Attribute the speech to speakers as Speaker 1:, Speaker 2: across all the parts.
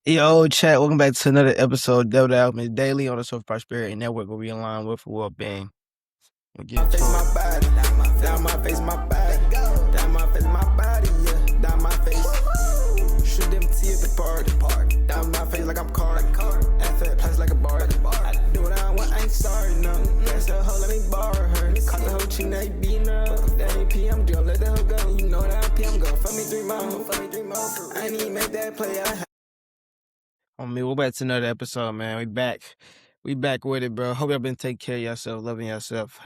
Speaker 1: Yo, chat, welcome back to another episode of Devil Alchemist Daily on the Soul Prosperity Network, where we align with well-being. We'll get into
Speaker 2: my body, down my face, my body, down my face, my body, yeah, down my face. Shoot them tea at the party, down my face like I'm card, at that place like a bar. I do what I want, I ain't sorry, no. That's a hoe, let me borrow her. Caught the whole cheating, they beating her up. That ain't PM, don't let the hoe go. You know that PM go. Fuck me 3 more, I ain't even make that play.
Speaker 1: we're back to another episode, man. We back with it, bro. Hope y'all been taking care of yourself, loving yourself,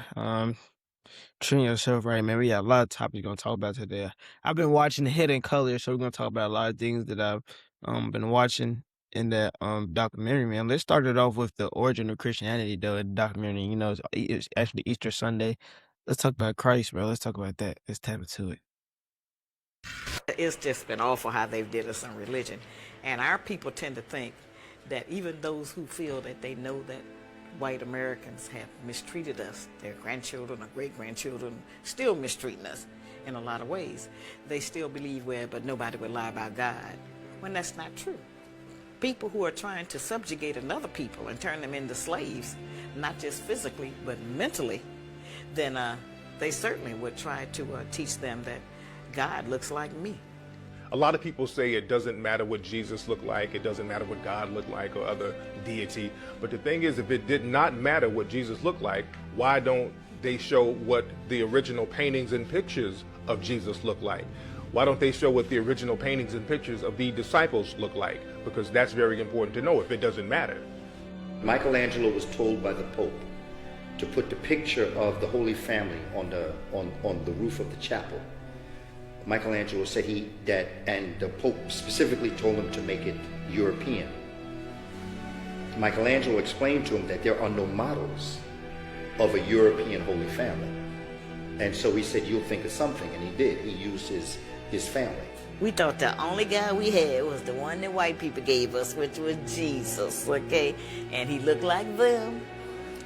Speaker 1: treating yourself right, man. We got a lot of topics we're gonna talk about today. I've been watching Hidden Colors, so we're gonna talk about a lot of things that I've been watching in that documentary, man. Let's start it off with the origin of Christianity, though. The documentary, it's actually Easter Sunday. Let's talk about Christ, bro. Let's talk about that. Let's tap into it.
Speaker 3: It's just been awful how they've did us on religion. And our people tend to think that even those who feel that they know that white Americans have mistreated us, their grandchildren or great-grandchildren still mistreating us in a lot of ways, they still believe, well, but nobody would lie about God, when that's not true. People who are trying to subjugate another people and turn them into slaves, not just physically, but mentally, then they certainly would try to teach them that God looks like me.
Speaker 4: A lot of people say it doesn't matter what Jesus looked like, it doesn't matter what God looked like or other deity. But the thing is, if it did not matter what Jesus looked like, why don't they show what the original paintings and pictures of Jesus look like? Why don't they show what the original paintings and pictures of the disciples look like? Because that's very important to know if it doesn't matter.
Speaker 5: Michelangelo was told by the Pope to put the picture of the Holy Family on the roof of the chapel. Michelangelo said and the Pope specifically told him to make it European. Michelangelo explained to him that there are no models of a European Holy Family. And so he said, you'll think of something, and he did. He used his family.
Speaker 3: We thought the only guy we had was the one that white people gave us, which was Jesus, okay? And he looked like them.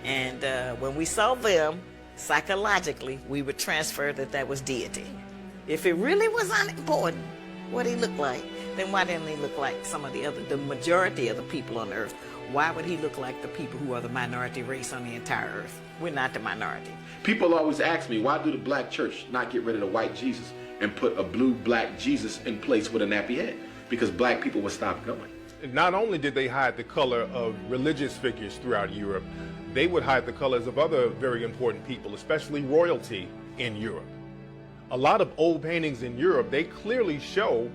Speaker 3: And when we saw them, psychologically, we would transfer that was deity. If it really was unimportant what he looked like, then why didn't he look like the majority of the people on earth? Why would he look like the people who are the minority race on the entire earth? We're not the minority.
Speaker 6: People always ask me, why do the black church not get rid of the white Jesus and put a blue black Jesus in place with a nappy head? Because black people would stop going.
Speaker 4: Not only did they hide the color of religious figures throughout Europe, they would hide the colors of other very important people, especially royalty in Europe. A lot of old paintings in Europe, they clearly show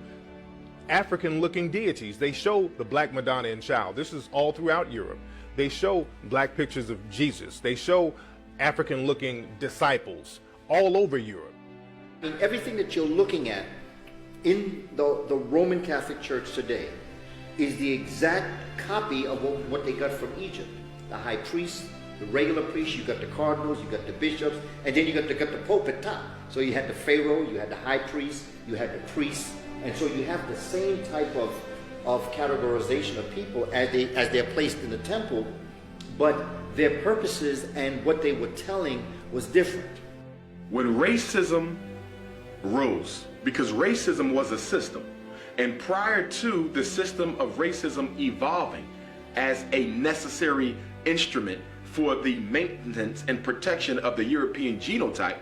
Speaker 4: African-looking deities. They show the Black Madonna and Child. This is all throughout Europe. They show black pictures of Jesus. They show African-looking disciples all over Europe.
Speaker 5: I mean, everything that you're looking at in the Roman Catholic Church today is the exact copy of what they got from Egypt. The high priest, the regular priests, you got the cardinals, you got the bishops, and then you got the Pope at top. So you had the Pharaoh, you had the high priest, you had the priests, and so you have the same type of categorization of people as they're placed in the temple, but their purposes and what they were telling was different.
Speaker 6: When racism rose, because racism was a system, and prior to the system of racism evolving as a necessary instrument for the maintenance and protection of the European genotype,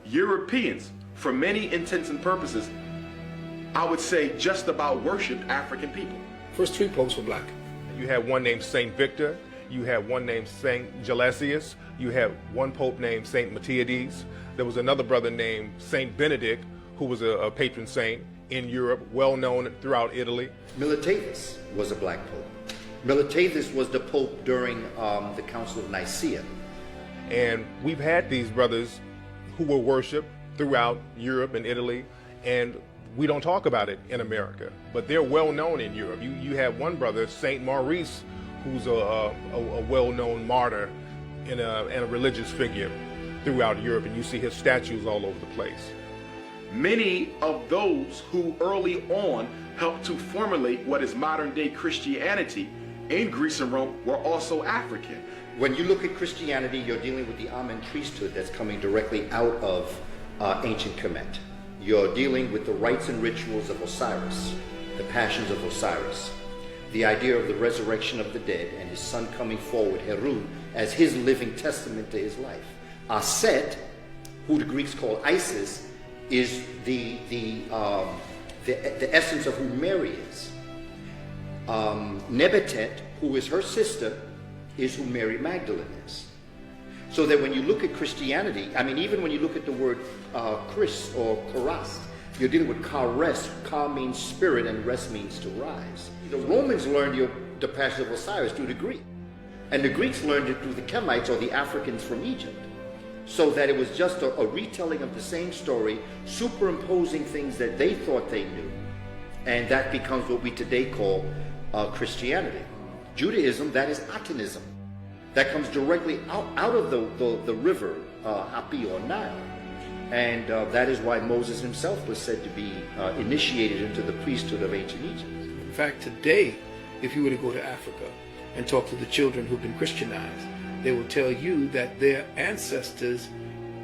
Speaker 6: Europeans, for many intents and purposes, I would say just about worshiped African people.
Speaker 7: First 3 popes were black.
Speaker 4: You had one named Saint Victor, you had one named Saint Gelasius, you had one pope named Saint Matthiades. There was another brother named Saint Benedict, who was a patron saint in Europe, well known throughout Italy.
Speaker 5: Militatus was a black pope. Militatus was the pope during the Council of Nicaea.
Speaker 4: And we've had these brothers who were worshipped throughout Europe and Italy, and we don't talk about it in America, but they're well known in Europe. You have one brother, Saint Maurice, who's a well-known martyr and a religious figure throughout Europe, and you see his statues all over the place.
Speaker 6: Many of those who early on helped to formulate what is modern-day Christianity in Greece and Rome were also African.
Speaker 5: When you look at Christianity, you're dealing with the Amen priesthood that's coming directly out of ancient Kemet. You're dealing with the rites and rituals of Osiris, the passions of Osiris. the idea of the resurrection of the dead and his son coming forward, Heru, as his living testament to his life. Aset, who the Greeks call Isis, is the essence of who Mary is. Nebatet, who is her sister, is who Mary Magdalene is. So that when you look at Christianity, I mean, even when you look at the word Chris or Charis, you're dealing with chares. Ka means spirit and res means to rise. The Romans learned the Passion of Osiris through the Greek. And the Greeks learned it through the Kemites or the Africans from Egypt. So that it was just a retelling of the same story, superimposing things that they thought they knew. And that becomes what we today call Christianity. Judaism, that is Atonism. That comes directly out of the river, Hapi or Nile. And that is why Moses himself was said to be initiated into the priesthood of ancient Egypt.
Speaker 7: In fact, today, if you were to go to Africa and talk to the children who've been Christianized, they will tell you that their ancestors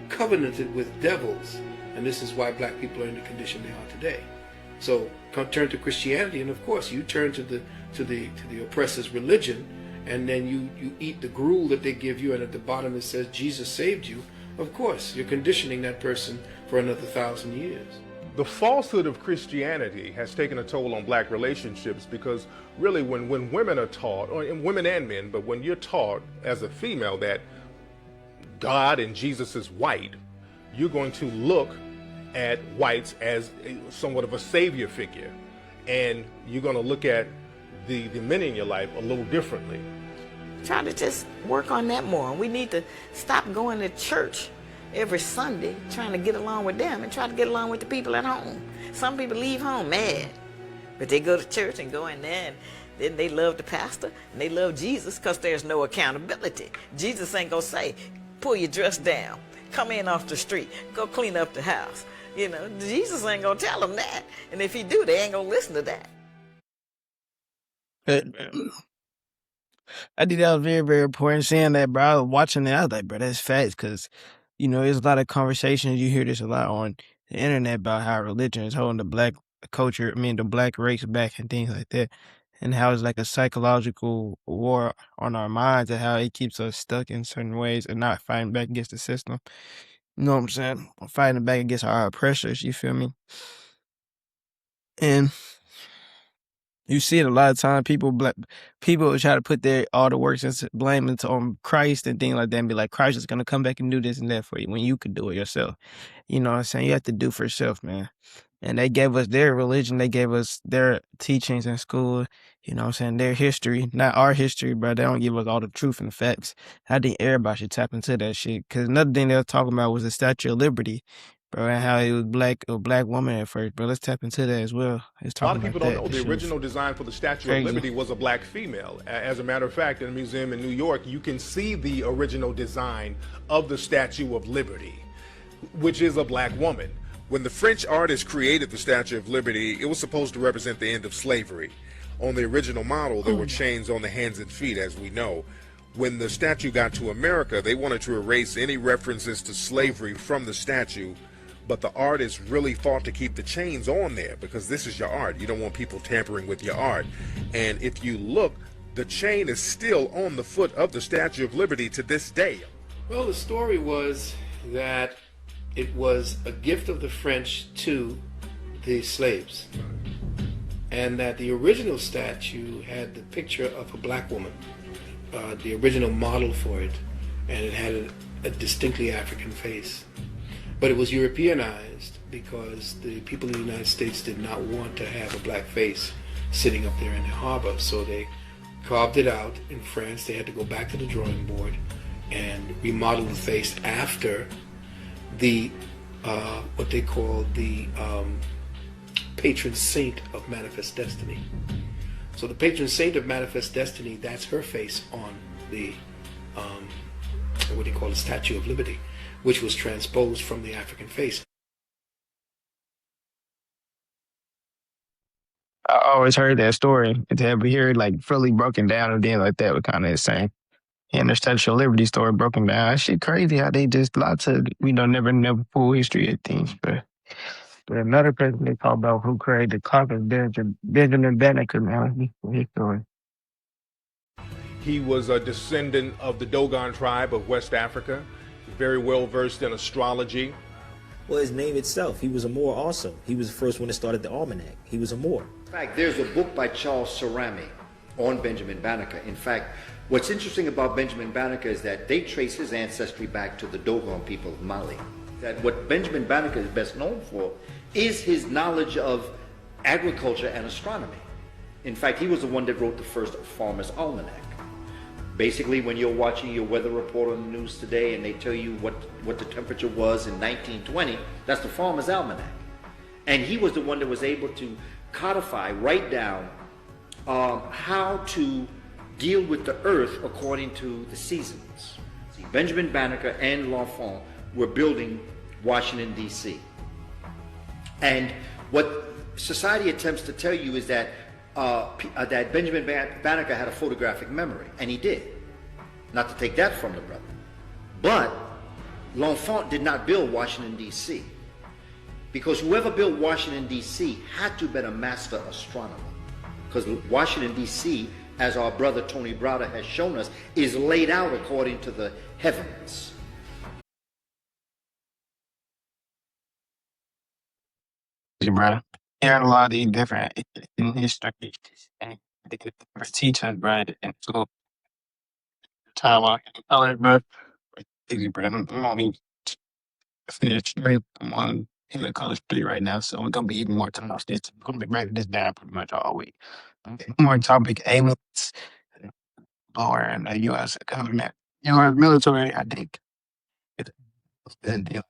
Speaker 7: covenanted with devils, and this is why black people are in the condition they are today. So turn to Christianity, and of course you turn to the oppressor's religion, and then you eat the gruel that they give you, and at the bottom it says Jesus saved you. Of course, you're conditioning that person for another 1,000 years.
Speaker 4: The falsehood of Christianity has taken a toll on black relationships because really when women are taught, or women and men, but when you're taught as a female that God and Jesus is white, you're going to look at whites as somewhat of a savior figure. And you're going to look at the men in your life a little differently.
Speaker 3: Try to just work on that more. We need to stop going to church every Sunday trying to get along with them and try to get along with the people at home. Some people leave home mad, but they go to church and go in there and then they love the pastor and they love Jesus because there's no accountability. Jesus ain't gonna say, pull your dress down, come in off the street, go clean up the house. You know, Jesus ain't gonna tell them that. And if he do, they ain't gonna listen to that.
Speaker 1: I think that was very, very important saying that, bro. I was watching it. I was like, bro, that's facts. Because, you know, there's a lot of conversations. You hear this a lot on the internet about how religion is holding the black culture, the black race back and things like that. And how it's like a psychological war on our minds and how it keeps us stuck in certain ways and not fighting back against the system. You know what I'm saying? Fighting back against our oppressors, you feel me? And you see it a lot of time. People try to put all the works and blame it on Christ and things like that and be like, Christ is going to come back and do this and that for you when you could do it yourself. You know what I'm saying? You have to do for yourself, man. And they gave us their religion. They gave us their teachings in school. You know what I'm saying? Their history, not our history, but they don't give us all the truth and the facts. I think everybody should tap into that shit. Because another thing they were talking about was the Statue of Liberty, bro, and how it was a black woman at first, bro. Let's tap into that as well.
Speaker 4: A lot of people don't know the original design for the Statue of Liberty was a black female. As a matter of fact, in a museum in New York, you can see the original design of the Statue of Liberty, which is a black woman.
Speaker 6: When the French artist created the Statue of Liberty, it was supposed to represent the end of slavery. On the original model, there were chains on the hands and feet, as we know. When the statue got to America, they wanted to erase any references to slavery from the statue, but the artist really fought to keep the chains on there because this is your art. You don't want people tampering with your art. And if you look, the chain is still on the foot of the Statue of Liberty to this day.
Speaker 7: Well, the story was that it was a gift of the French to the slaves, and that the original statue had the picture of a black woman, the original model for it, and it had a distinctly African face. But it was Europeanized because the people in the United States did not want to have a black face sitting up there in the harbor, so they carved it out. In France, they had to go back to the drawing board and remodel the face after the what they call the patron saint of Manifest Destiny. So the patron saint of Manifest Destiny, that's her face on the what they call the Statue of Liberty, which was transposed from the African face.
Speaker 1: I always heard that story. And to have it here like fully broken down and then like that was kind of insane. And the Statue of Liberty story broken down. That shit crazy how they just lots of never full history of things. But another person they talk about who created the clock is Benjamin Banneker, man. His story.
Speaker 4: He was a descendant of the Dogon tribe of West Africa, very well versed in astrology.
Speaker 8: Well, his name itself, he was a Moor also. He was the first one that started the almanac. He was a Moor.
Speaker 5: In fact, there's a book by Charles Sarami on Benjamin Banneker. In fact, what's interesting about Benjamin Banneker is that they trace his ancestry back to the Dogon people of Mali. That what Benjamin Banneker is best known for is his knowledge of agriculture and astronomy. In fact, he was the one that wrote the first Farmer's Almanac. Basically, when you're watching your weather report on the news today and they tell you what the temperature was in 1920, that's the Farmer's Almanac. And he was the one that was able to codify, write down how to deal with the earth according to the seasons. See, Benjamin Banneker and L'Enfant were building Washington, D.C. And what society attempts to tell you is that that Benjamin Banneker had a photographic memory, and he did. Not to take that from the brother. But L'Enfant did not build Washington, D.C. because whoever built Washington, D.C. had to have been a master astronomer. Because Washington, D.C., as our brother Tony Browder has shown us, is laid out according to the heavens.
Speaker 1: Bro. Hearing a lot of these different in history and the first teachers, bro, in school. Tyler, bro. Bro. I'm on finish straight. I'm on in college 3 right now, so we're gonna be even more time off this. I'm gonna be breaking this down pretty much all week. Okay. More topic: aliens, lower in the U.S. government, U.S. military. I think it's a good deal.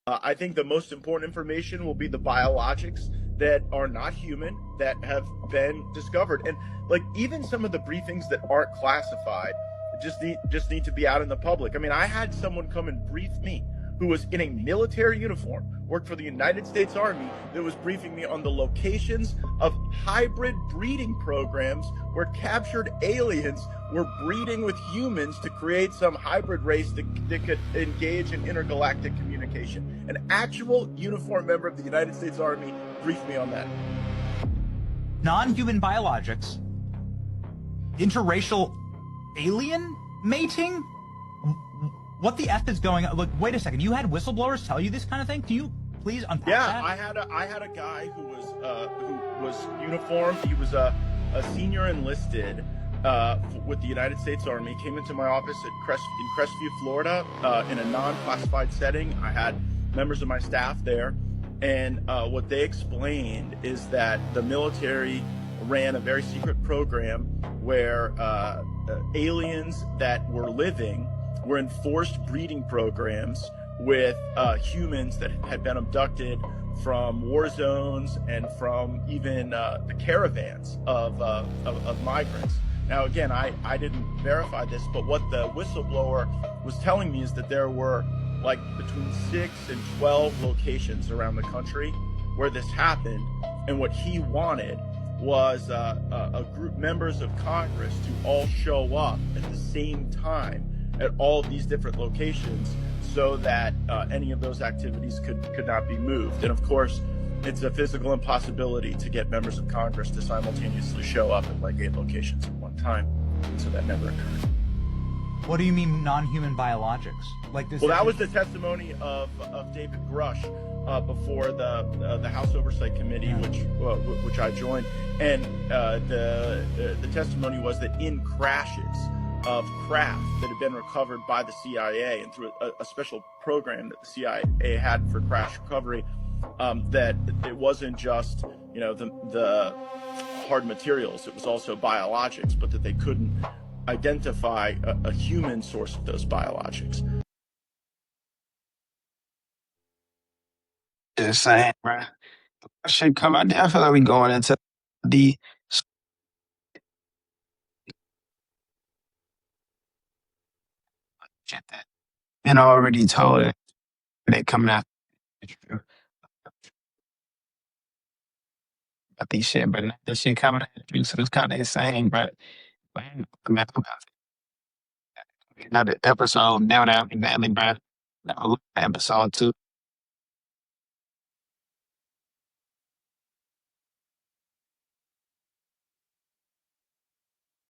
Speaker 9: I think the most important information will be the biologics that are not human that have been discovered, and like even some of the briefings that aren't classified just need to be out in the public. I mean, I had someone come and brief me who was in a military uniform, worked for the United States Army, that was briefing me on the locations of hybrid breeding programs where captured aliens were breeding with humans to create some hybrid race that could engage in intergalactic communication. An actual uniformed member of the United States Army briefed me on that.
Speaker 10: Non-human biologics, interracial alien mating? What the F is going on? Look, wait a second. You had whistleblowers tell you this kind of thing? Can you please unpack that?
Speaker 9: Yeah, I had a guy who was uniformed. He was a senior enlisted with the United States Army. Came into my office in Crestview, Florida, in a non-classified setting. I had members of my staff there, and what they explained is that the military ran a very secret program where aliens that were living were in forced breeding programs with humans that had been abducted from war zones and from even the caravans of migrants. Now, again, I didn't verify this, but what the whistleblower was telling me is that there were like between 6 and 12 locations around the country where this happened, and what he wanted was a group members of Congress to all show up at the same time at all of these different locations so that any of those activities could not be moved. And of course, it's a physical impossibility to get members of Congress to simultaneously show up at like 8 locations at one time. So that never occurred.
Speaker 10: What do you mean non-human biologics? Like this?
Speaker 9: Well, that was the testimony of David Grush before the House Oversight Committee, which I joined, and the testimony was that in crashes of craft that had been recovered by the CIA and through a special program that the CIA had for crash recovery, that it wasn't just the hard materials, it was also biologics, but that they couldn't identify a human source of those biologics.
Speaker 1: Just saying, bro. Shit come out there. I feel like we going into the shit that been already told it. They coming out about these shit, but this shit coming at you, so it's kind of insane, but another episode down badly, bro. Episode 2.